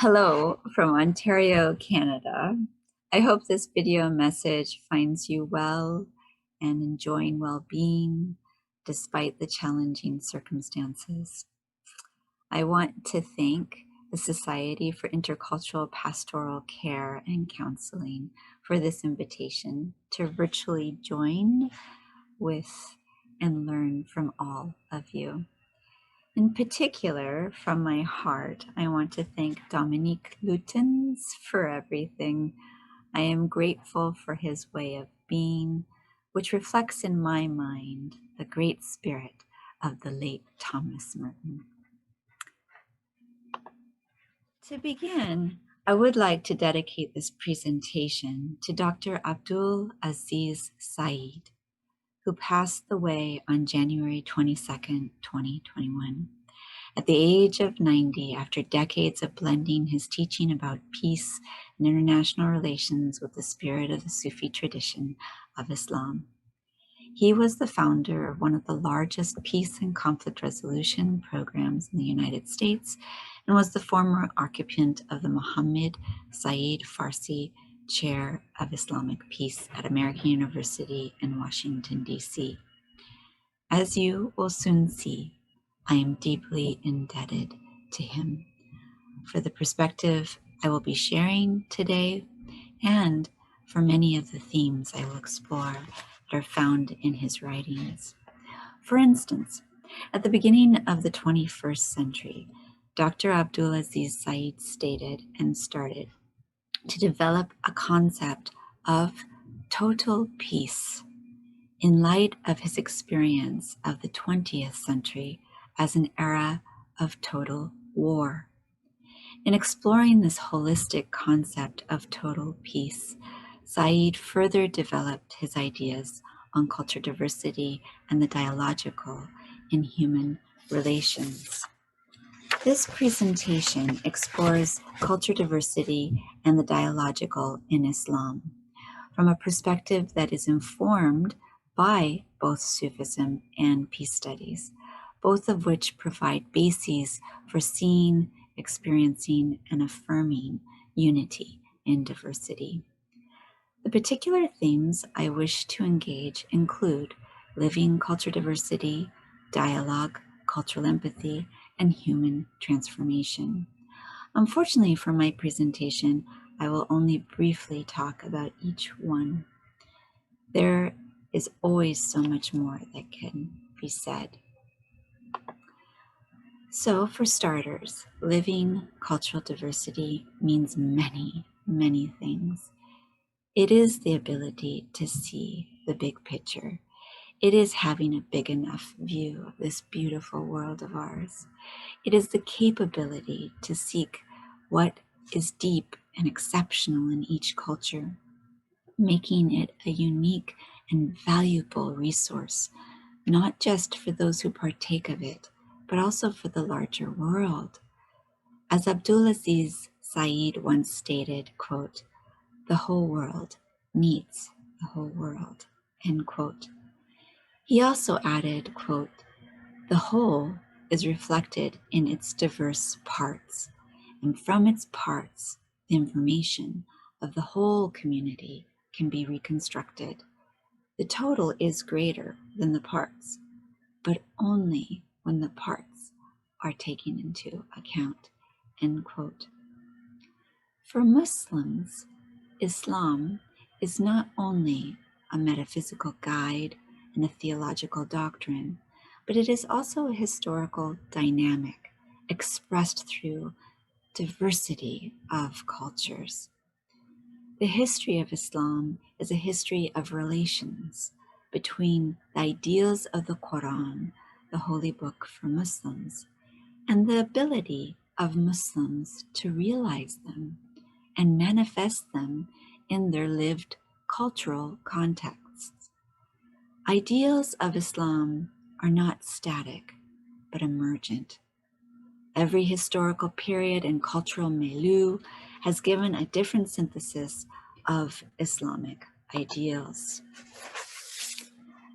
Hello from Ontario, Canada. I hope this video message finds you well and enjoying well-being despite the challenging circumstances. I want to thank the Society for Intercultural Pastoral Care and Counseling for this invitation to virtually join with and learn from all of you. In particular, from my heart, I want to thank Dominique Lutens for everything. I am grateful for his way of being, which reflects in my mind the great spirit of the late Thomas Merton. To begin, I would like to dedicate this presentation to Dr. Abdul Aziz Said, who passed away on January 22nd, 2021. At the age of 90, after decades of blending his teaching about peace and international relations with the spirit of the Sufi tradition of Islam. He was the founder of one of the largest peace and conflict resolution programs in the United States and was the former occupant of the Mohammed Said Farsi Chair of Islamic Peace at American University in Washington, D.C. As you will soon see, I am deeply indebted to him for the perspective I will be sharing today and for many of the themes I will explore that are found in his writings. For instance, at the beginning of the 21st century, Dr. Abdulaziz Said stated and started to develop a concept of total peace in light of his experience of the 20th century as an era of total war. In exploring this holistic concept of total peace, Said further developed his ideas on culture diversity and the dialogical in human relations. This presentation explores culture diversity and the dialogical in Islam from a perspective that is informed by both Sufism and peace studies, both of which provide bases for seeing, experiencing, and affirming unity in diversity. The particular themes I wish to engage include living culture diversity, dialogue, cultural empathy, and human transformation. Unfortunately for my presentation, I will only briefly talk about each one. There is always so much more that can be said. So for starters, living cultural diversity means many, many things. It is the ability to see the big picture. It is having a big enough view of this beautiful world of ours. It is the capability to seek what is deep and exceptional in each culture, making it a unique and valuable resource, not just for those who partake of it, but also for the larger world. As Abdulaziz Said once stated, quote, "The whole world needs the whole world," end quote. He also added, quote, "The whole is reflected in its diverse parts, and from its parts, the information of the whole community can be reconstructed. The total is greater than the parts, but only when the parts are taken into account," end quote. For Muslims, Islam is not only a metaphysical guide and a theological doctrine, but it is also a historical dynamic expressed through diversity of cultures. The history of Islam is a history of relations between the ideals of the Quran, the holy book for Muslims, and the ability of Muslims to realize them and manifest them in their lived cultural contexts. Ideals of Islam are not static, but emergent. Every historical period and cultural milieu has given a different synthesis of Islamic ideals.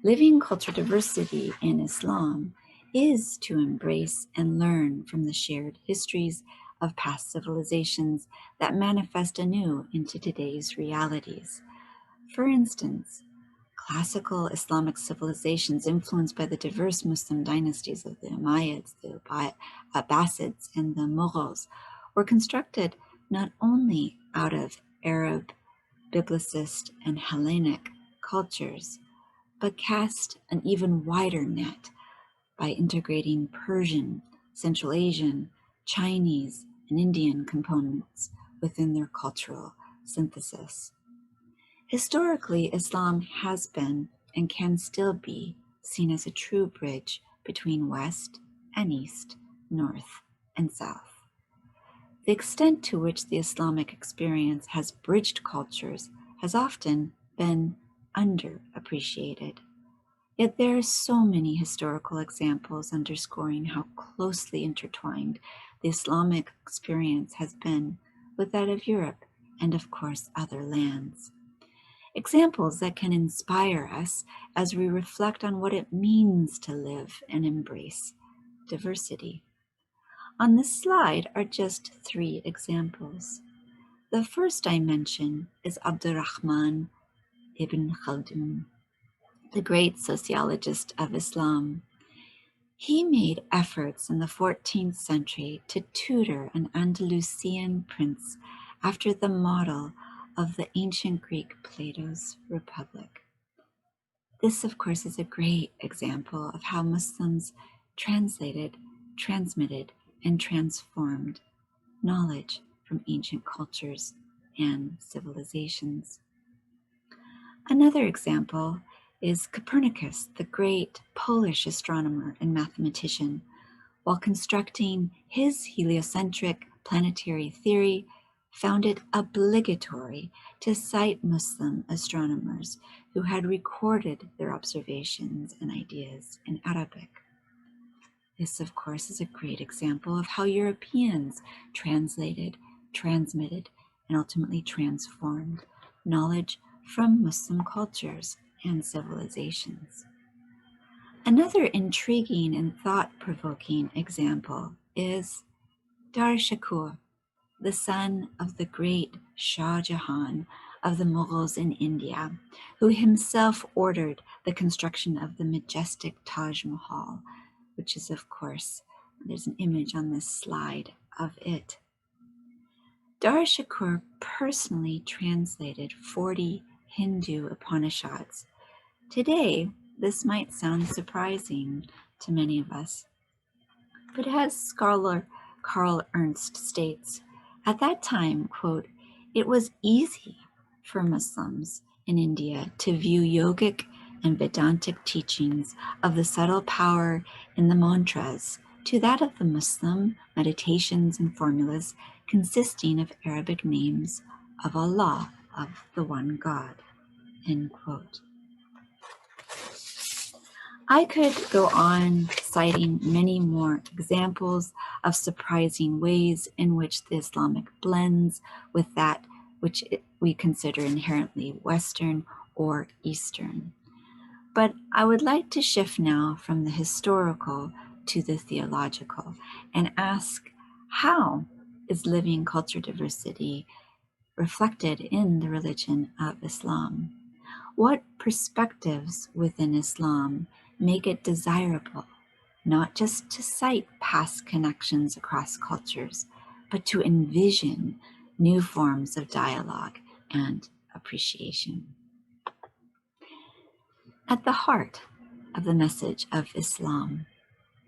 Living culture diversity in Islam is to embrace and learn from the shared histories of past civilizations that manifest anew into today's realities. For instance, classical Islamic civilizations influenced by the diverse Muslim dynasties of the Umayyads, the Abbasids, and the Mughals were constructed not only out of Arab, Biblicist, and Hellenic cultures, but cast an even wider net by integrating Persian, Central Asian, Chinese, and Indian components within their cultural synthesis. Historically, Islam has been and can still be seen as a true bridge between West and East, North and South. The extent to which the Islamic experience has bridged cultures has often been underappreciated. Yet there are so many historical examples underscoring how closely intertwined the Islamic experience has been with that of Europe and, of course, other lands. Examples that can inspire us as we reflect on what it means to live and embrace diversity. On this slide are just 3 examples. The first I mention is Abdurrahman ibn Khaldun, the great sociologist of Islam. He made efforts in the 14th century to tutor an Andalusian prince after the model of the ancient Greek Plato's Republic. This, of course, is a great example of how Muslims translated, transmitted, and transformed knowledge from ancient cultures and civilizations. Another example is Copernicus, the great Polish astronomer and mathematician. While constructing his heliocentric planetary theory, found it obligatory to cite Muslim astronomers who had recorded their observations and ideas in Arabic. This, of course, is a great example of how Europeans translated, transmitted, and ultimately transformed knowledge from Muslim cultures and civilizations. Another intriguing and thought-provoking example is Dar Shakur, the son of the great Shah Jahan of the Mughals in India, who himself ordered the construction of the majestic Taj Mahal, which is, of course, there's an image on this slide of it. Dar Shakur personally translated 40 Hindu Upanishads. Today, this might sound surprising to many of us, but as scholar Carl Ernst states, at that time, quote, it was easy for Muslims in India to view yogic and Vedantic teachings of the subtle power in the mantras to that of the Muslim meditations and formulas consisting of Arabic names of Allah, of the one God, end quote. I could go on citing many more examples of surprising ways in which the Islamic blends with that which we consider inherently Western or Eastern. But I would like to shift now from the historical to the theological and ask, how is living culture diversity reflected in the religion of Islam? What perspectives within Islam make it desirable not just to cite past connections across cultures, but to envision new forms of dialogue and appreciation? At the heart of the message of Islam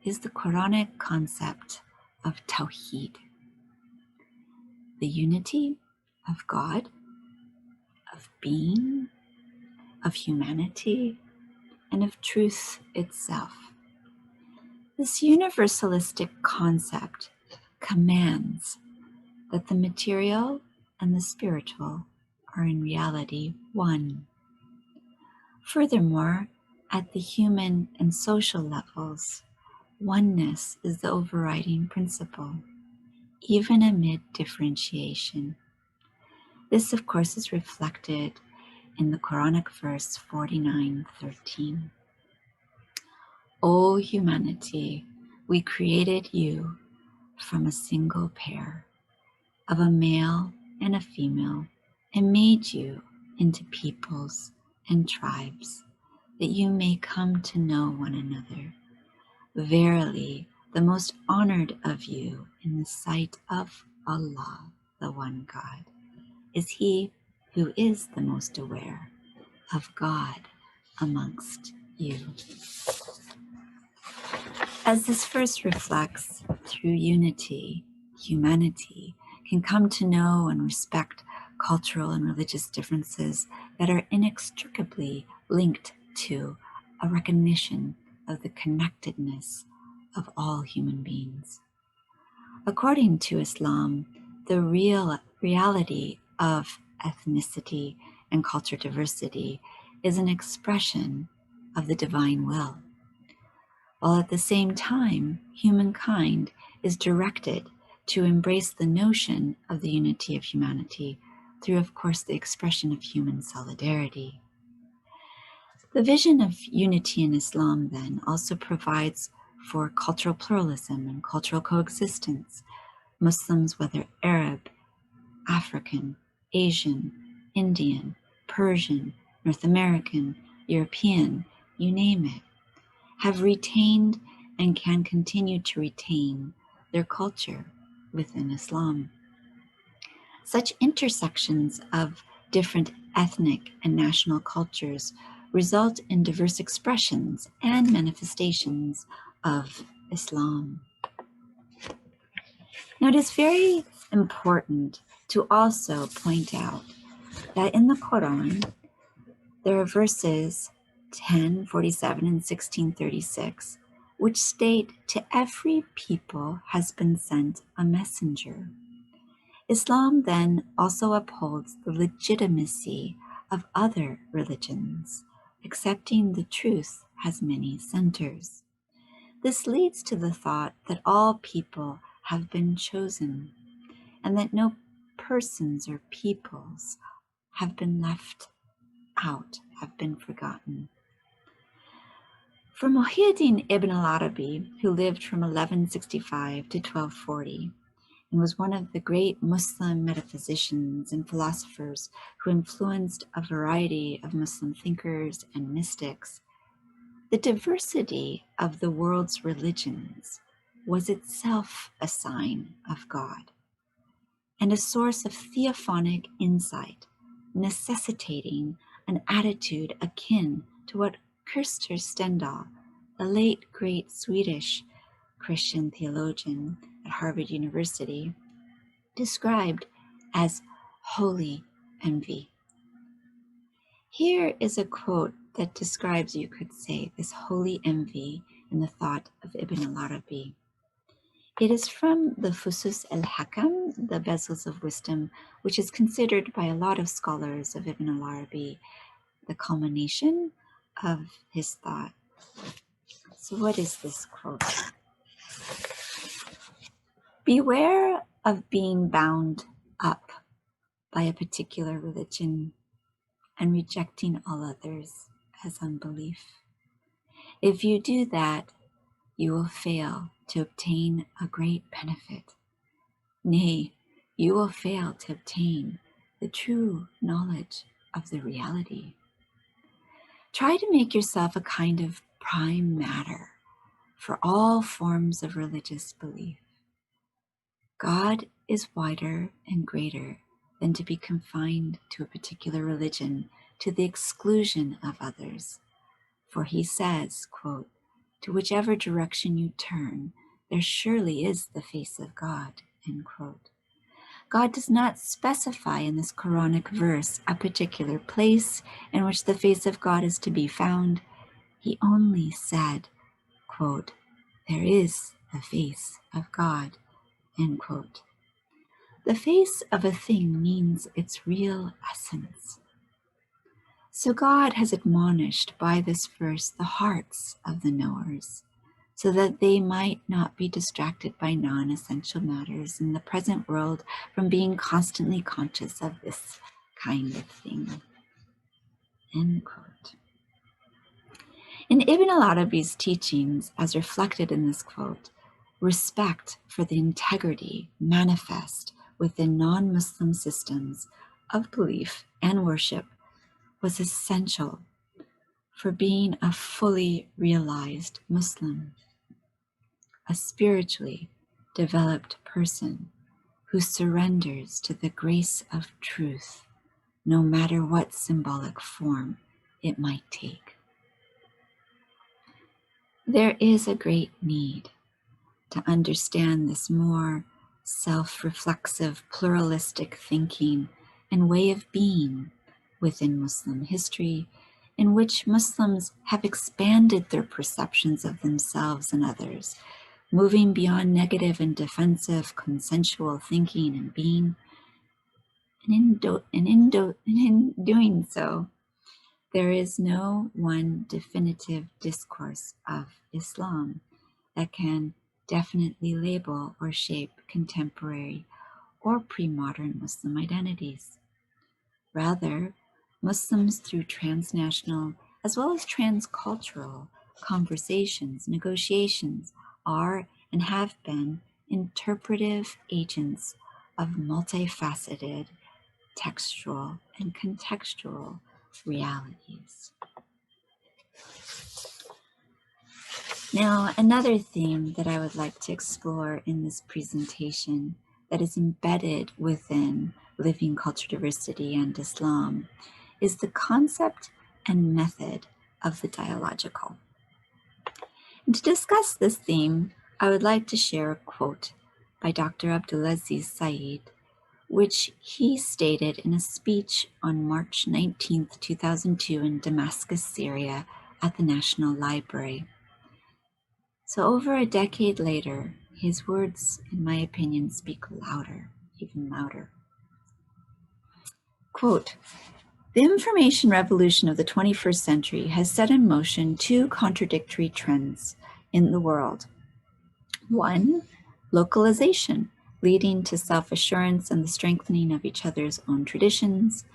is the Quranic concept of Tawheed, the unity of God, of being, of humanity, and of truth itself. This universalistic concept commands that the material and the spiritual are in reality one. Furthermore, at the human and social levels, oneness is the overriding principle, even amid differentiation. This, of course, is reflected in the Quranic verse 49:13. O humanity, we created you from a single pair of a male and a female and made you into peoples and tribes, that you may come to know one another. Verily, the most honored of you in the sight of Allah, the one God, is he who is the most aware of God amongst you. As this verse reflects, through unity, humanity can come to know and respect cultural and religious differences that are inextricably linked to a recognition of the connectedness of all human beings. According to Islam, the reality of ethnicity and culture diversity is an expression of the divine will, while at the same time, humankind is directed to embrace the notion of the unity of humanity through, of course, the expression of human solidarity. The vision of unity in Islam then also provides for cultural pluralism and cultural coexistence. Muslims, whether Arab, African, Asian, Indian, Persian, North American, European, you name it, have retained and can continue to retain their culture within Islam. Such intersections of different ethnic and national cultures result in diverse expressions and manifestations of Islam. Now, it is very important to also point out that in the Quran, there are verses 10:47 and 16:36, which state, "To every people has been sent a messenger." Islam then also upholds the legitimacy of other religions. Accepting the truth has many centers. This leads to the thought that all people have been chosen, and that no persons or peoples have been left out, have been forgotten. For Muhyiddin ibn al-Arabi, who lived from 1165 to 1240, and was one of the great Muslim metaphysicians and philosophers who influenced a variety of Muslim thinkers and mystics, the diversity of the world's religions was itself a sign of God and a source of theophonic insight, necessitating an attitude akin to what Kirster Stendahl, the late great Swedish Christian theologian at Harvard University, described as holy envy. Here is a quote that describes, you could say, this holy envy in the thought of Ibn al-Arabi. It is from the Fusus al-Hakam, the Bezels of Wisdom, which is considered by a lot of scholars of Ibn al-Arabi the culmination of his thought. So what is this quote? Beware of being bound up by a particular religion and rejecting all others as unbelief. If you do that, you will fail to obtain a great benefit. Nay, you will fail to obtain the true knowledge of the reality. Try to make yourself a kind of prime matter for all forms of religious belief. God is wider and greater than to be confined to a particular religion to the exclusion of others. For he says, quote, "To whichever direction you turn, there surely is the face of God," end quote. God does not specify in this Quranic verse a particular place in which the face of God is to be found. He only said, quote, "There is the face of God," end quote. The face of a thing means its real essence. So God has admonished by this verse the hearts of the knowers, so that they might not be distracted by non-essential matters in the present world from being constantly conscious of this kind of thing. End quote. In Ibn al-Arabi's teachings, as reflected in this quote, respect for the integrity manifest within non-Muslim systems of belief and worship was essential for being a fully realized Muslim, a spiritually developed person who surrenders to the grace of truth, no matter what symbolic form it might take. There is a great need to understand this more self-reflexive, pluralistic thinking and way of being within Muslim history, in which Muslims have expanded their perceptions of themselves and others, moving beyond negative and defensive consensual thinking and being. And in doing so, there is no one definitive discourse of Islam that can definitely label or shape contemporary or pre-modern Muslim identities. Rather, Muslims through transnational as well as transcultural conversations, negotiations, are and have been interpretive agents of multifaceted textual and contextual realities. Now, another theme that I would like to explore in this presentation that is embedded within living culture diversity and Islam is the concept and method of the dialogical. And to discuss this theme, I would like to share a quote by Dr. Abdulaziz Said, which he stated in a speech on March 19, 2002 in Damascus, Syria at the National Library. So over a decade later, his words, in my opinion, speak louder, even louder. Quote, "The information revolution of the 21st century has set in motion two contradictory trends in the world. One, localization, leading to self-assurance and the strengthening of each other's own traditions.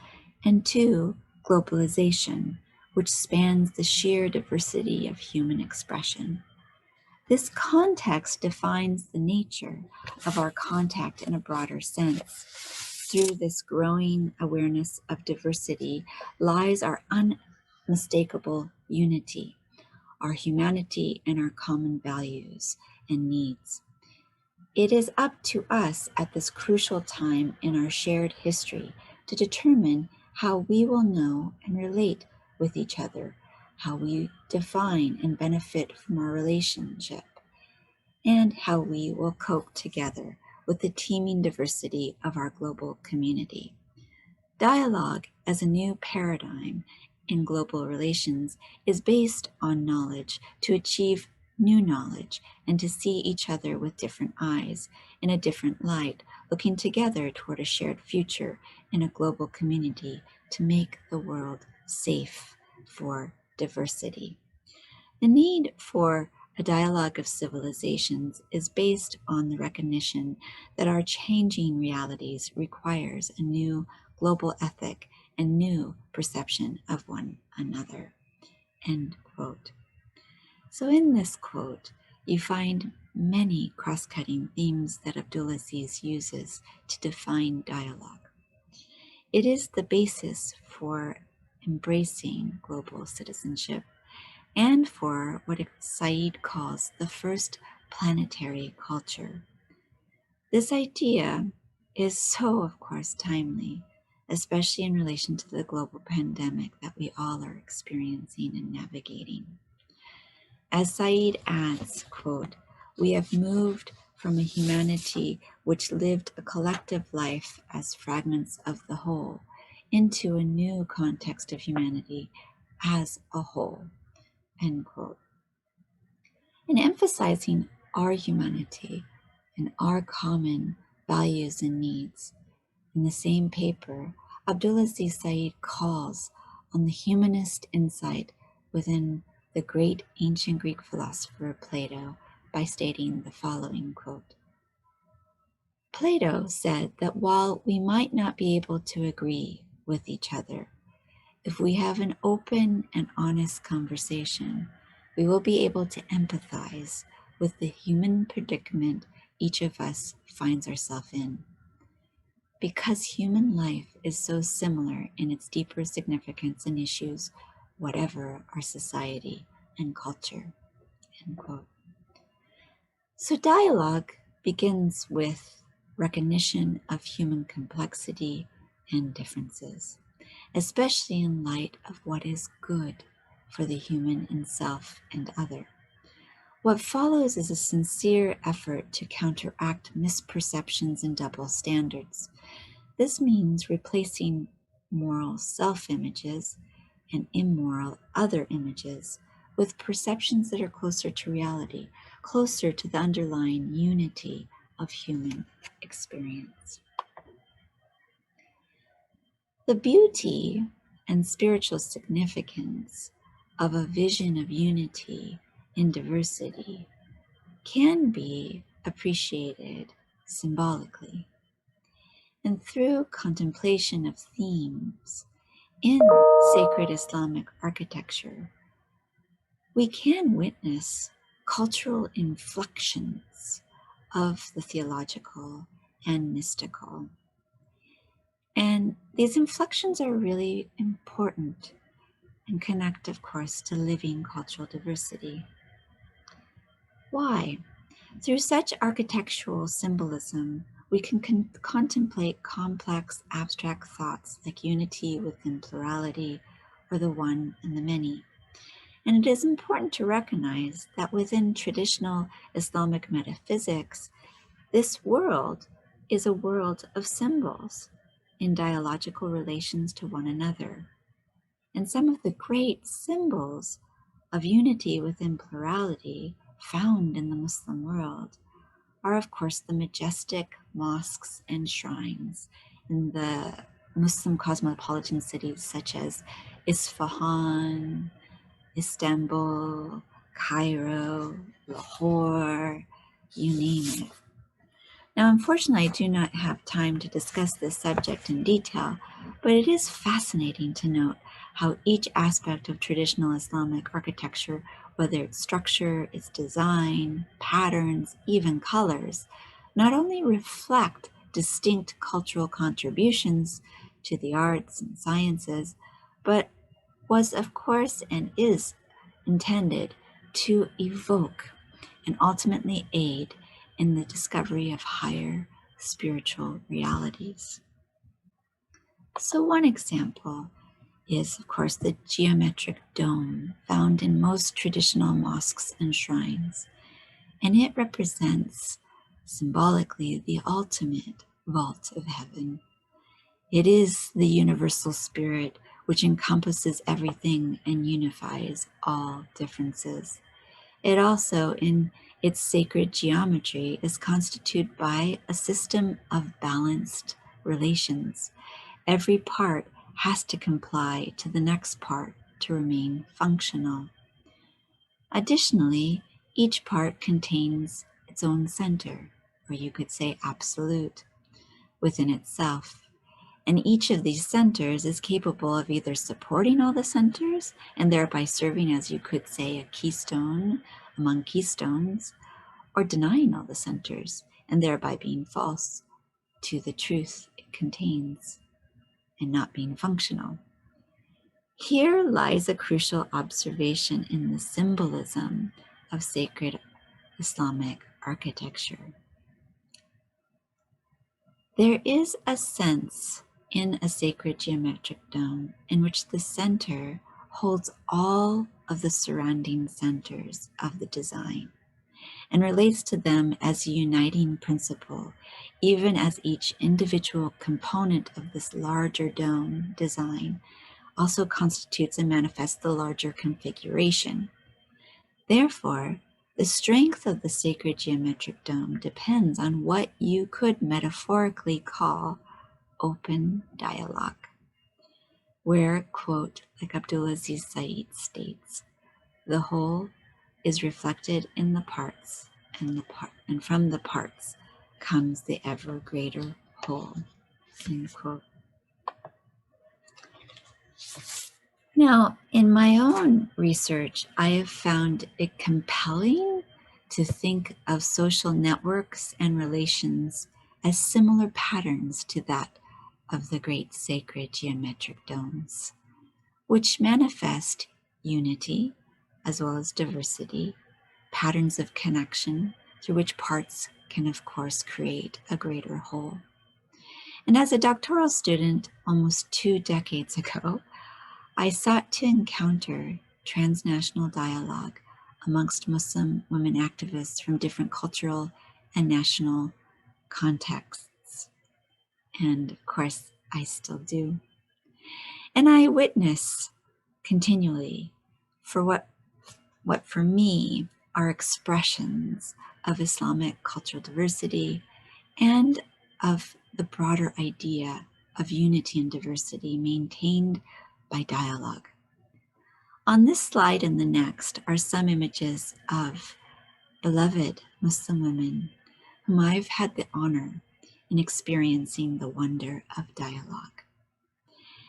And two, globalization, which spans the sheer diversity of human expression. This context defines the nature of our contact in a broader sense. Through this growing awareness of diversity lies our unmistakable unity, our humanity, and our common values and needs. It is up to us at this crucial time in our shared history to determine how we will know and relate with each other, how we define and benefit from our relationship, and how we will cope together with the teeming diversity of our global community. Dialogue as a new paradigm in global relations is based on knowledge to achieve new knowledge and to see each other with different eyes, in a different light, looking together toward a shared future in a global community to make the world safe for diversity. The need for a dialogue of civilizations is based on the recognition that our changing realities requires a new global ethic and new perception of one another." End quote. So in this quote, you find many cross-cutting themes that Abdulaziz uses to define dialogue. It is the basis for embracing global citizenship and for what Said calls the first planetary culture. This idea is so, of course, timely, especially in relation to the global pandemic that we all are experiencing and navigating. As Said adds, quote, "We have moved from a humanity which lived a collective life as fragments of the whole into a new context of humanity as a whole." End quote. In emphasizing our humanity and our common values and needs, in the same paper, Abdulaziz Said calls on the humanist insight within the great ancient Greek philosopher Plato by stating the following quote, "Plato said that while we might not be able to agree with each other, if we have an open and honest conversation, we will be able to empathize with the human predicament each of us finds ourselves in. Because human life is so similar in its deeper significance and issues, whatever our society and culture. End quote. So dialogue begins with recognition of human complexity and differences, especially in light of what is good for the human in self and other. What follows is a sincere effort to counteract misperceptions and double standards. This means replacing moral self-images and immoral other images with perceptions that are closer to reality, closer to the underlying unity of human experience. The beauty and spiritual significance of a vision of unity in diversity can be appreciated symbolically. And through contemplation of themes in sacred Islamic architecture, we can witness cultural inflections of the theological and mystical. And these inflections are really important and connect, of course, to living cultural diversity. Why? Through such architectural symbolism, we can contemplate complex abstract thoughts like unity within plurality or the one and the many. And it is important to recognize that within traditional Islamic metaphysics, this world is a world of symbols in dialogical relations to one another. And some of the great symbols of unity within plurality found in the Muslim world are, of course, the majestic mosques and shrines in the Muslim cosmopolitan cities such as Isfahan, Istanbul, Cairo, Lahore, you name it. Now, unfortunately, I do not have time to discuss this subject in detail, but it is fascinating to note how each aspect of traditional Islamic architecture, whether its structure, its design, patterns, even colors, not only reflect distinct cultural contributions to the arts and sciences, but was, of course, and is intended to evoke and ultimately aid in the discovery of higher spiritual realities. So one example is, of course, the geometric dome found in most traditional mosques and shrines, and it represents symbolically the ultimate vault of heaven. It is the universal spirit which encompasses everything and unifies all differences. It also, in its sacred geometry, is constituted by a system of balanced relations. Every part has to comply to the next part to remain functional. Additionally, each part contains its own center, or you could say absolute, within itself. And each of these centers is capable of either supporting all the centers and thereby serving as, you could say, a keystone among keystones, or denying all the centers and thereby being false to the truth it contains and not being functional. Here lies a crucial observation in the symbolism of sacred Islamic architecture. There is a sense in a sacred geometric dome in which the center holds all of the surrounding centers of the design and relates to them as a uniting principle, even as each individual component of this larger dome design also constitutes and manifests the larger configuration. Therefore, the strength of the sacred geometric dome depends on what you could metaphorically call open dialogue, where, quote, like Abdulaziz Said states, the whole is reflected in the parts, and from the parts comes the ever greater whole, end quote. Now, in my own research, I have found it compelling to think of social networks and relations as similar patterns to that of the great sacred geometric domes, which manifest unity as well as diversity, patterns of connection through which parts can, of course, create a greater whole. And as a doctoral student almost 2 decades ago, I sought to encounter transnational dialogue amongst Muslim women activists from different cultural and national contexts. And of course, I still do. And I witness continually for what for me are expressions of Islamic cultural diversity and of the broader idea of unity and diversity maintained by dialogue. On this slide and the next are some images of beloved Muslim women whom I've had the honor in experiencing the wonder of dialogue.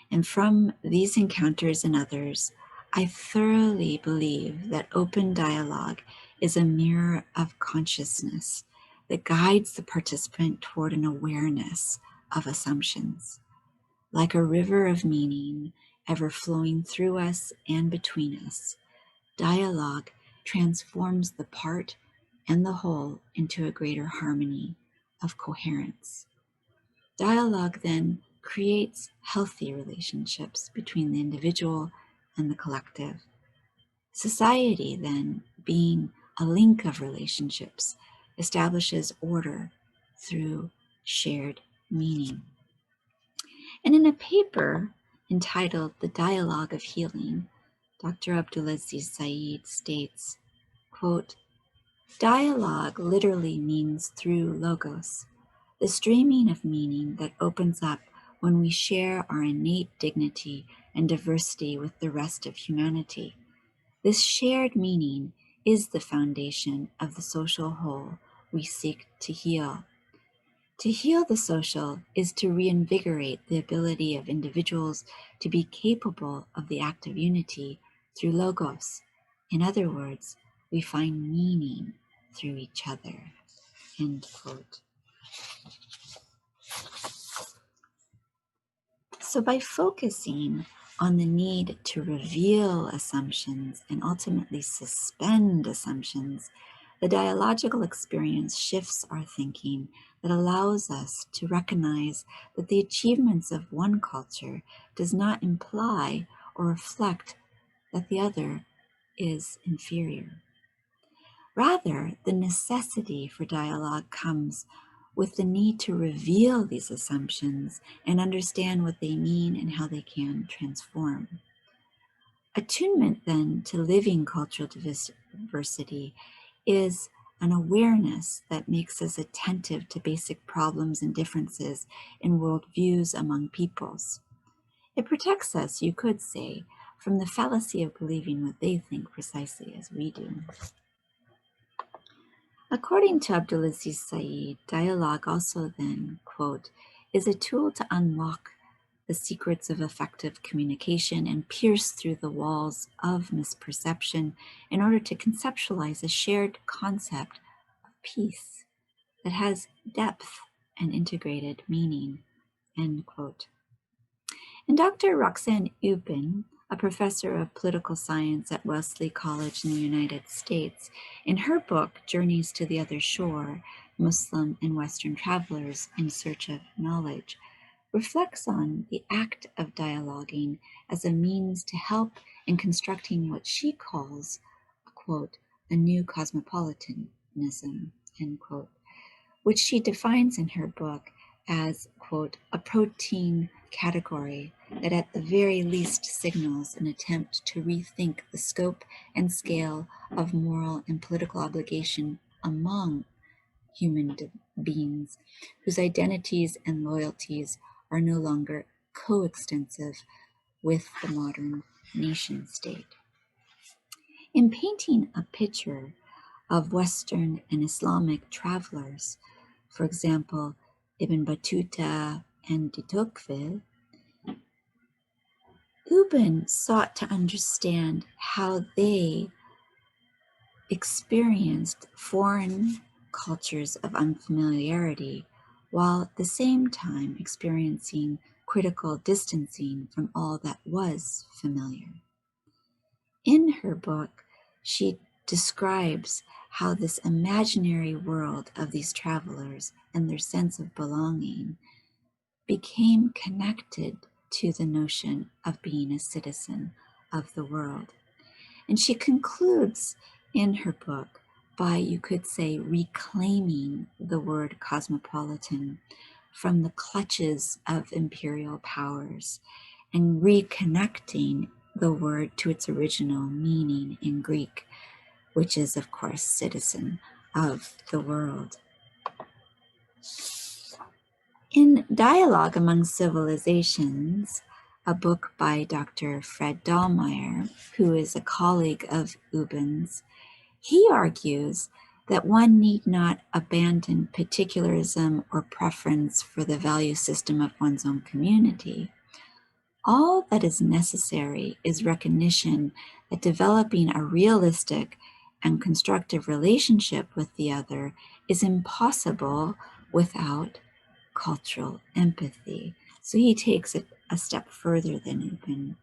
And from these encounters and others, I thoroughly believe that open dialogue is a mirror of consciousness that guides the participant toward an awareness of assumptions. Like a river of meaning ever flowing through us and between us, dialogue transforms the part and the whole into a greater harmony of coherence. Dialogue then creates healthy relationships between the individual and the collective. Society then, being a link of relationships, establishes order through shared meaning. And in a paper entitled The Dialogue of Healing, Dr. Abdulaziz Said states, quote, "Dialogue literally means through logos, the streaming of meaning that opens up when we share our innate dignity and diversity with the rest of humanity. This shared meaning is the foundation of the social whole we seek to heal. To heal the social is to reinvigorate the ability of individuals to be capable of the act of unity through logos. In other words, we find meaning through each other." End quote. So by focusing on the need to reveal assumptions and ultimately suspend assumptions, the dialogical experience shifts our thinking that allows us to recognize that the achievements of one culture does not imply or reflect that the other is inferior. Rather, the necessity for dialogue comes with the need to reveal these assumptions and understand what they mean and how they can transform. Attunement, then, to living cultural diversity is an awareness that makes us attentive to basic problems and differences in worldviews among peoples. It protects us, you could say, from the fallacy of believing what they think precisely as we do. According to Abdulaziz Said, dialogue also then, quote, "is a tool to unlock the secrets of effective communication and pierce through the walls of misperception in order to conceptualize a shared concept of peace that has depth and integrated meaning," end quote. And Dr. Roxanne Upin, a professor of political science at Wellesley College in the United States, in her book, Journeys to the Other Shore, Muslim and Western Travelers in Search of Knowledge, reflects on the act of dialoguing as a means to help in constructing what she calls, quote, "a new cosmopolitanism," end quote, which she defines in her book as, quote, "a protein category that at the very least signals an attempt to rethink the scope and scale of moral and political obligation among human beings whose identities and loyalties are no longer coextensive with the modern nation state." In painting a picture of Western and Islamic travelers, for example, Ibn Battuta and de Tocqueville, Ubin sought to understand how they experienced foreign cultures of unfamiliarity while at the same time experiencing critical distancing from all that was familiar. In her book, she describes how this imaginary world of these travelers and their sense of belonging became connected to the notion of being a citizen of the world. And she concludes in her book by, you could say, reclaiming the word cosmopolitan from the clutches of imperial powers and reconnecting the word to its original meaning in Greek, which is, of course, citizen of the world. In Dialogue Among Civilizations, a book by Dr. Fred Dahlmeyer, who is a colleague of Ubun's, he argues that one need not abandon particularism or preference for the value system of one's own community. All that is necessary is recognition that developing a realistic and constructive relationship with the other is impossible without cultural empathy. So he takes it a step further than Ubun.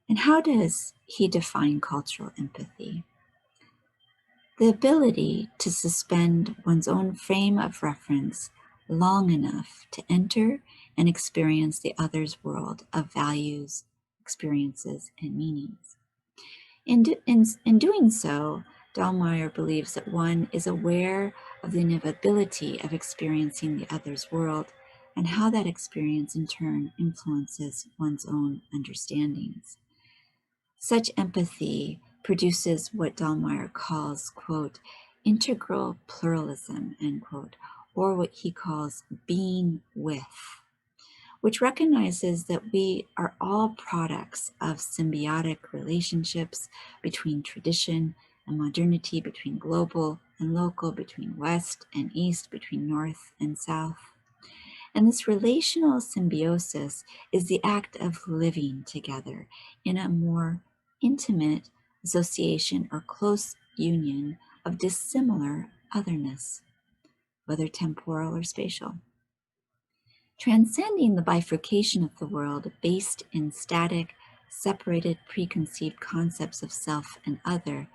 And how does he define cultural empathy? The ability to suspend one's own frame of reference long enough to enter and experience the other's world of values, experiences, and meanings. In doing so, Dahlmeyer believes that one is aware of the inevitability of experiencing the other's world and how that experience in turn influences one's own understandings. Such empathy produces what Dahlmeyer calls, quote, integral pluralism, end quote, or what he calls being with, which recognizes that we are all products of symbiotic relationships between tradition and modernity, between global and local, between West and East, between North and South. And this relational symbiosis is the act of living together in a more intimate association or close union of dissimilar otherness, whether temporal or spatial. Transcending the bifurcation of the world based in static, separated, preconceived concepts of self and other,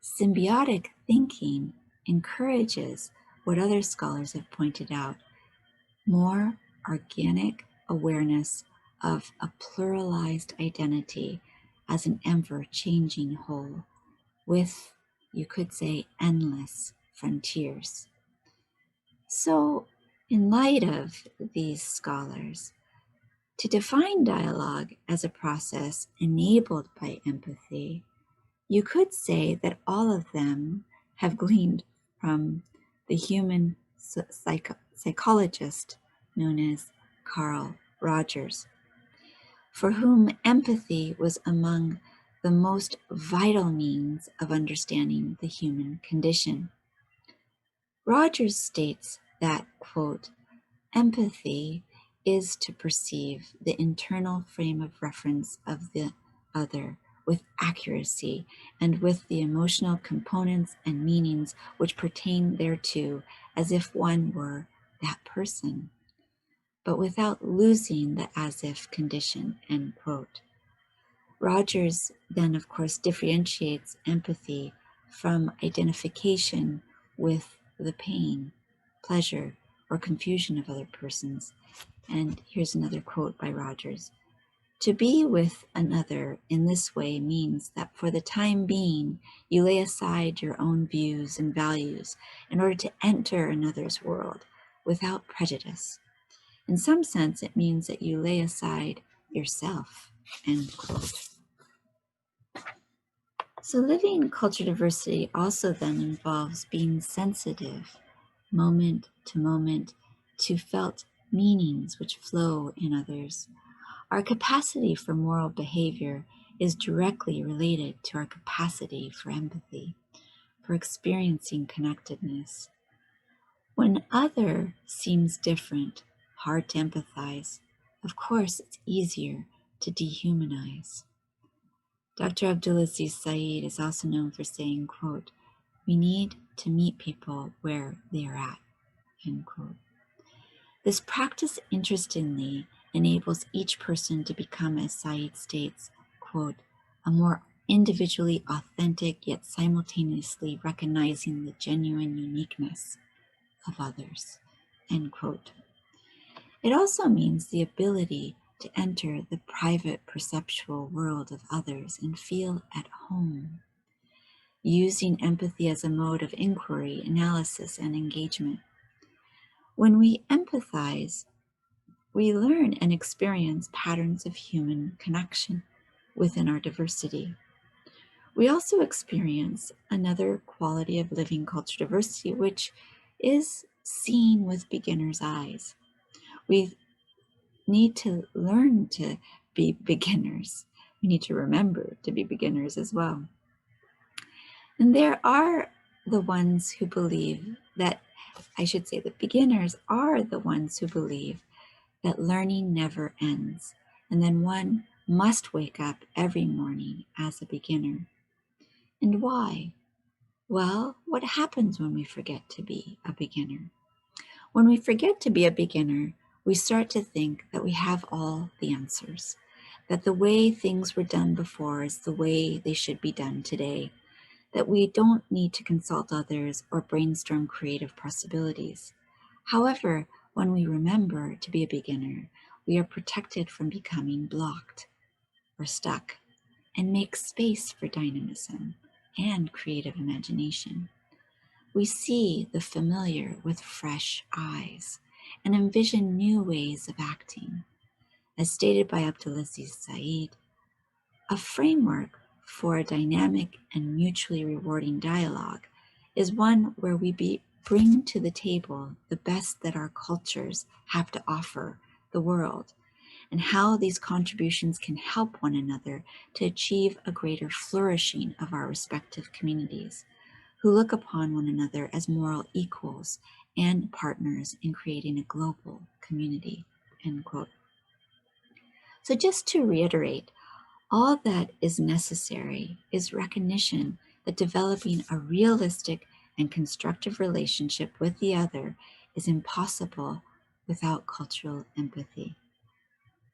symbiotic thinking encourages what other scholars have pointed out, more organic awareness of a pluralized identity as an ever-changing whole with, you could say, endless frontiers. So, in light of these scholars, to define dialogue as a process enabled by empathy, you could say that all of them have gleaned from the human psychologist known as Carl Rogers, for whom empathy was among the most vital means of understanding the human condition. Rogers states that, quote, empathy is to perceive the internal frame of reference of the other with accuracy and with the emotional components and meanings which pertain thereto as if one were that person, but without losing the as-if condition, end quote. Rogers then, of course, differentiates empathy from identification with the pain, pleasure, or confusion of other persons. And here's another quote by Rogers. To be with another in this way means that for the time being, you lay aside your own views and values in order to enter another's world without prejudice. In some sense, it means that you lay aside yourself, end quote. So living culture diversity also then involves being sensitive, moment, to felt meanings which flow in others. Our capacity for moral behavior is directly related to our capacity for empathy, for experiencing connectedness. When other seems different, hard to empathize, of course it's easier to dehumanize. Dr. Abdulaziz Said is also known for saying, quote, We need to meet people where they are at, end quote. This practice, interestingly, enables each person to become, as Said states, quote, a more individually authentic yet simultaneously recognizing the genuine uniqueness of others, end quote. It also means the ability to enter the private perceptual world of others and feel at home, using empathy as a mode of inquiry, analysis, and engagement. When we empathize, we learn and experience patterns of human connection within our diversity. We also experience another quality of living culture diversity, which is seen with beginner's eyes. We need to learn to be beginners. We need to remember to be beginners as well. And there are the ones who believe that, I should say, the beginners are the ones who believe that learning never ends, and then one must wake up every morning as a beginner. And why? Well, what happens when we forget to be a beginner? When we forget to be a beginner, we start to think that we have all the answers, that the way things were done before is the way they should be done today, that we don't need to consult others or brainstorm creative possibilities. However, when we remember to be a beginner, we are protected from becoming blocked or stuck and make space for dynamism and creative imagination. We see the familiar with fresh eyes and envision new ways of acting. As stated by Abdulaziz Said, a framework for a dynamic and mutually rewarding dialogue is one where we bring to the table the best that our cultures have to offer the world, and how these contributions can help one another to achieve a greater flourishing of our respective communities, who look upon one another as moral equals and partners in creating a global community, end quote. So just to reiterate, all that is necessary is recognition that developing a realistic and constructive relationship with the other is impossible without cultural empathy.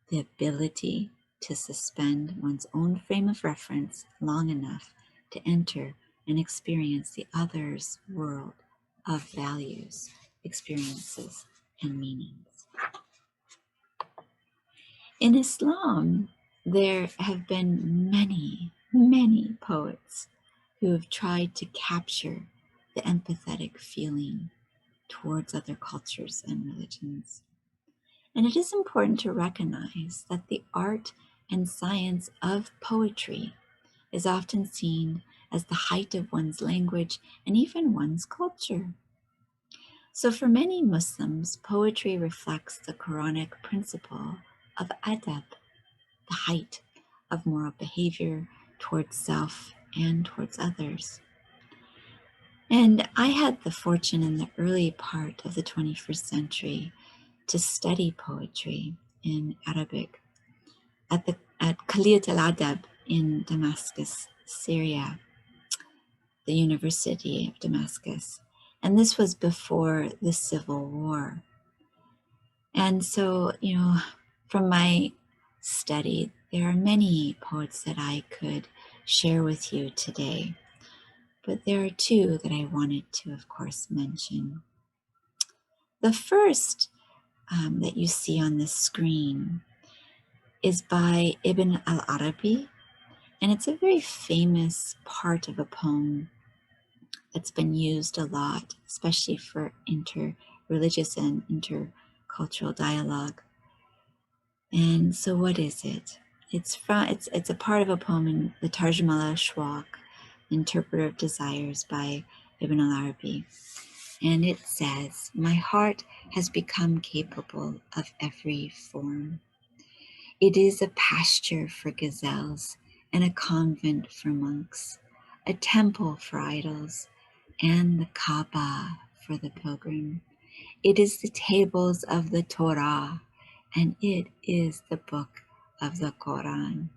The ability to suspend one's own frame of reference long enough to enter and experience the other's world of values, experiences, and meanings. In Islam, there have been many poets who have tried to capture the empathetic feeling towards other cultures and religions. And it is important to recognize that the art and science of poetry is often seen as the height of one's language and even one's culture. So for many Muslims, poetry reflects the Quranic principle of adab, the height of moral behavior towards self and towards others. And I had the fortune in the early part of the 21st century to study poetry in Arabic at Khaliyat al-Adab in Damascus, Syria, the University of Damascus. And this was before the Civil War. And so, from my study, there are many poets that I could share with you today. But there are two that I wanted to, of course, mention. The first that you see on the screen is by Ibn al-Arabi, and it's a very famous part of a poem that's been used a lot, especially for interreligious and intercultural dialogue. And so what is it? It's a part of a poem in the Tarjuma al-Ashwaq, Interpreter of Desires by Ibn al-Arabi. And it says, "My heart has become capable of every form. It is a pasture for gazelles and a convent for monks, a temple for idols, and the Kaaba for the pilgrim. It is the tables of the Torah, and it is the book of the Quran.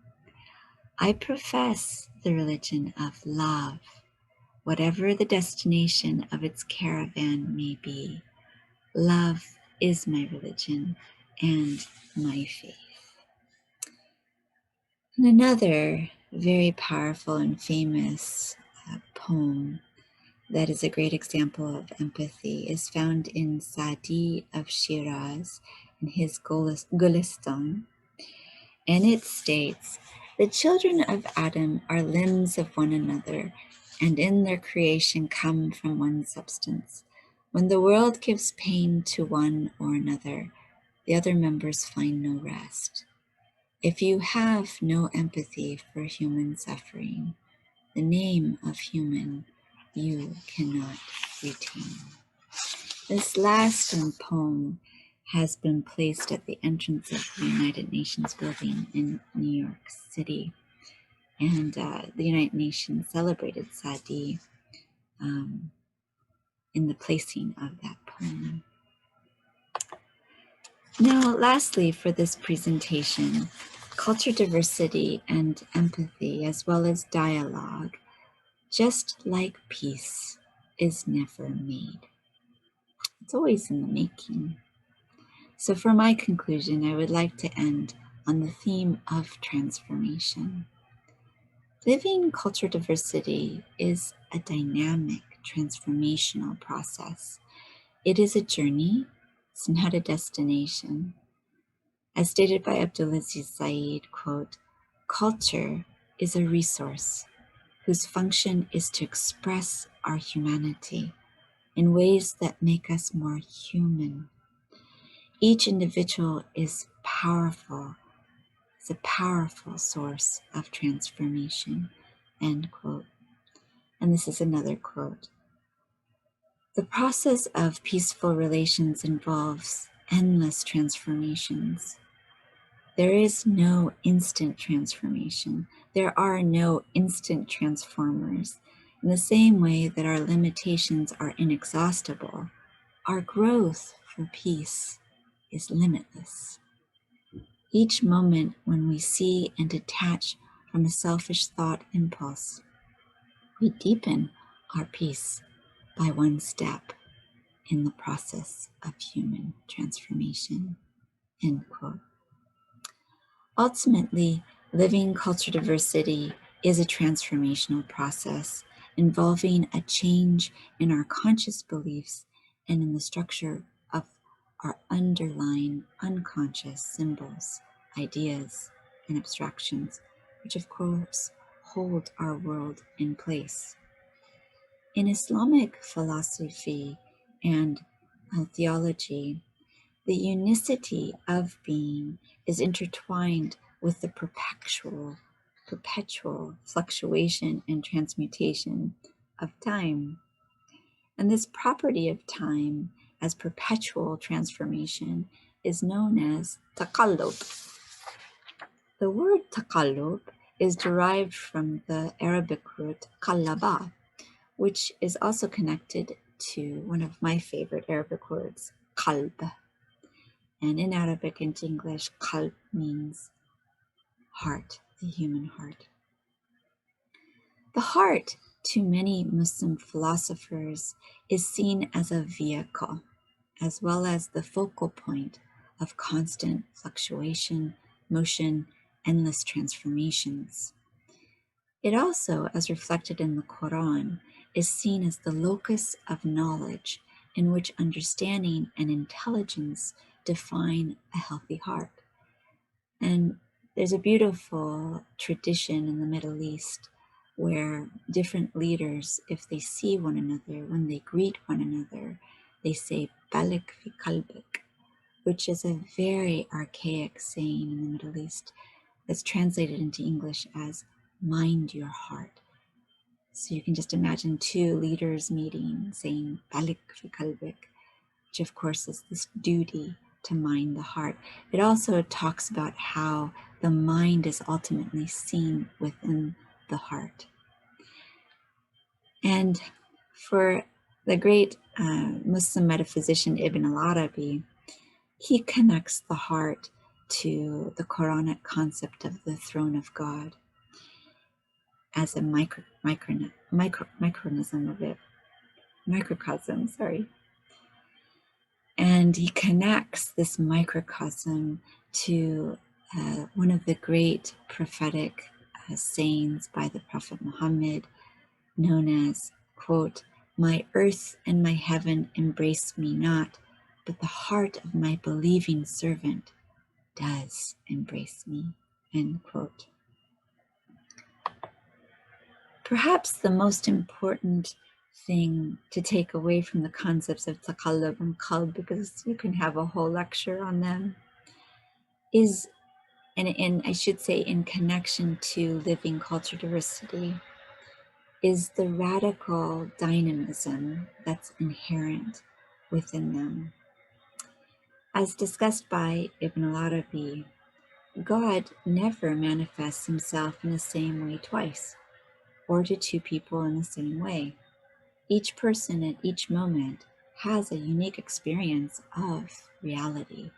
I profess the religion of love, whatever the destination of its caravan may be. Love is my religion and my faith. And another very powerful and famous poem that is a great example of empathy is found in Sadi of Shiraz in his Gulistan. And it states, "The children of Adam are limbs of one another, and in their creation come from one substance. When the world gives pain to one or another, the other members find no rest. If you have no empathy for human suffering, the name of human you cannot retain." This last poem has been placed at the entrance of the United Nations building in New York City. And the United Nations celebrated Sadi in the placing of that poem. Now, lastly, for this presentation, culture diversity and empathy, as well as dialogue, just like peace, is never made. It's always in the making. So for my conclusion, I would like to end on the theme of transformation. Living culture diversity is a dynamic, transformational process. It is a journey, it's not a destination. As stated by Abdulaziz Said, quote, "Culture is a resource whose function is to express our humanity in ways that make us more human. Each individual is powerful. It's a powerful source of transformation," end quote. And this is another quote. "The process of peaceful relations involves endless transformations. There is no instant transformation. There are no instant transformers. In the same way that our limitations are inexhaustible, our growth for peace is limitless. Each moment when we see and detach from a selfish thought impulse, we deepen our peace by one step in the process of human transformation," end quote. Ultimately, living culture diversity is a transformational process involving a change in our conscious beliefs and in the structure of our underlying unconscious symbols, ideas, and abstractions, which of course hold our world in place. In Islamic philosophy and theology, the unicity of being is intertwined with the perpetual fluctuation and transmutation of time. And this property of time as perpetual transformation is known as taqallub. The word taqallub is derived from the Arabic root qallaba, which is also connected to one of my favorite Arabic words, qalb. And in Arabic and English, qalb means heart, the human heart. The heart, to many Muslim philosophers, is seen as a vehicle, as well as the focal point of constant fluctuation, motion, endless transformations. It also, as reflected in the Quran, is seen as the locus of knowledge in which understanding and intelligence define a healthy heart. And there's a beautiful tradition in the Middle East where different leaders, if they see one another, when they greet one another, they say balik fi kalbik, which is a very archaic saying in the Middle East that's translated into English as mind your heart. So you can just imagine two leaders meeting saying balik fi kalbik, which of course is this duty to mind the heart. It also talks about how the mind is ultimately seen within the heart. And for the great Muslim metaphysician Ibn al-Arabi, he connects the heart to the Quranic concept of the throne of God. as a microcosm, sorry. And he connects this microcosm to one of the great prophetic sayings by the Prophet Muhammad, known as, quote, "My earth and my heaven embrace me not, but the heart of my believing servant does embrace me," end quote. Perhaps the most important thing to take away from the concepts of taqallub and qalb, because you can have a whole lecture on them, is, and I should say in connection to living culture diversity, is the radical dynamism that's inherent within them. As discussed by Ibn al-Arabi, God never manifests himself in the same way twice, or to two people in the same way. Each person at each moment has a unique experience of reality.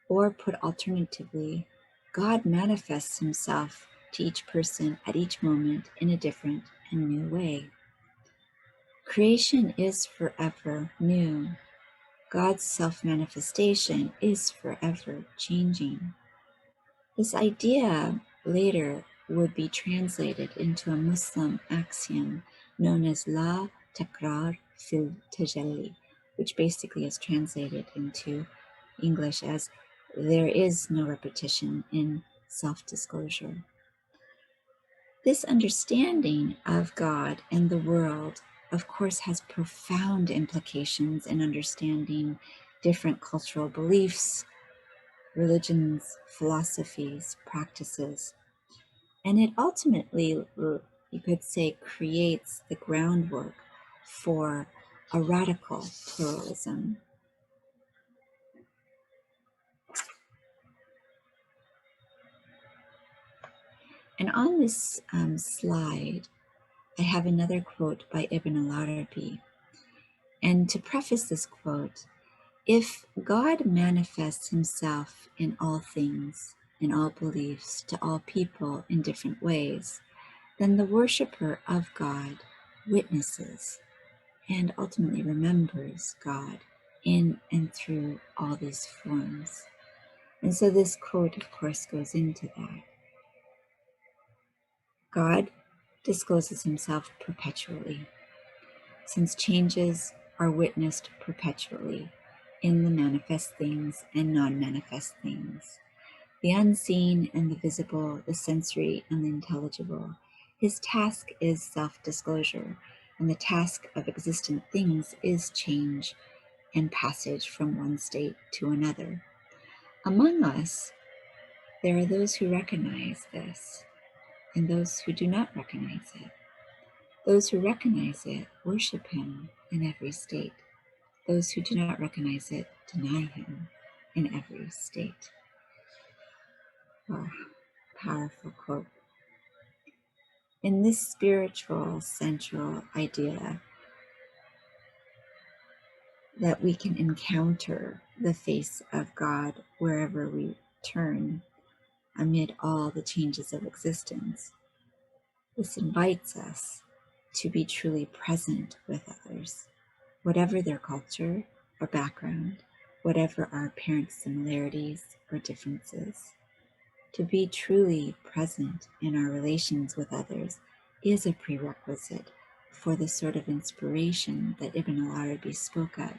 Or put alternatively, God manifests himself to each person at each moment in a different and new way. Creation is forever new. God's self-manifestation is forever changing. This idea later would be translated into a Muslim axiom known as La Takrar fil Tajalli, which basically is translated into English as "there is no repetition in self-disclosure." This understanding of God and the world, of course, has profound implications in understanding different cultural beliefs, religions, philosophies, practices. And it ultimately, you could say, creates the groundwork for a radical pluralism. And on this slide, I have another quote by Ibn al-Arabi. And to preface this quote, if God manifests himself in all things, in all beliefs, to all people in different ways, then the worshiper of God witnesses and ultimately remembers God in and through all these forms. And so this quote, of course, goes into that. God discloses himself perpetually, since changes are witnessed perpetually in the manifest things and non-manifest things, the unseen and the visible, the sensory and the intelligible. His task is self-disclosure, and the task of existent things is change and passage from one state to another. Among us, there are those who recognize this, and those who do not recognize it. Those who recognize it worship him in every state. Those who do not recognize it deny him in every state. Oh, powerful quote. In this spiritual central idea that we can encounter the face of God wherever we turn amid all the changes of existence, this invites us to be truly present with others, whatever their culture or background, whatever our apparent similarities or differences. To be truly present in our relations with others is a prerequisite for the sort of inspiration that Ibn al-Arabi spoke of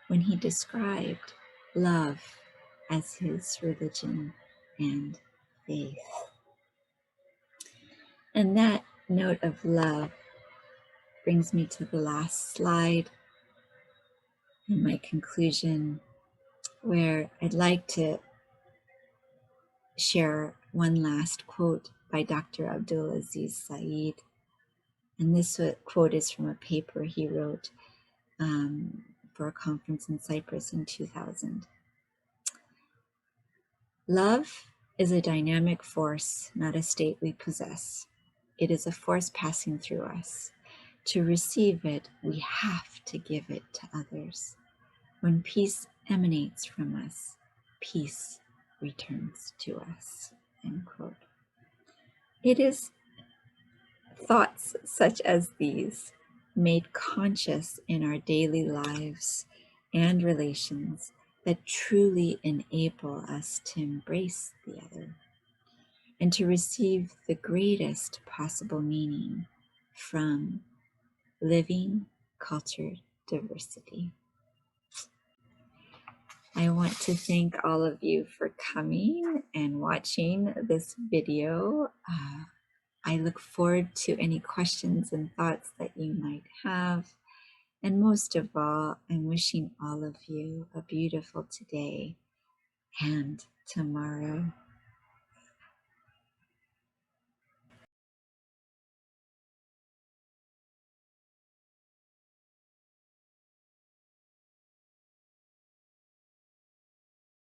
when he described love as his religion and faith. And that note of love brings me to the last slide in my conclusion, where I'd like to share one last quote by Dr. Abdul Aziz Said. And this quote is from a paper he wrote for a conference in Cyprus in 2000. Love is a dynamic force, not a state we possess. It is a force passing through us. To receive it, we have to give it to others. When peace emanates from us, peace returns to us, end quote. It is Thoughts such as these, made conscious in our daily lives and relations, that truly enable us to embrace the other and to receive the greatest possible meaning from living cultured diversity. I want to thank all of you for coming and watching this video. I look forward to any questions and thoughts that you might have. And most of all, I'm wishing all of you a beautiful today and tomorrow.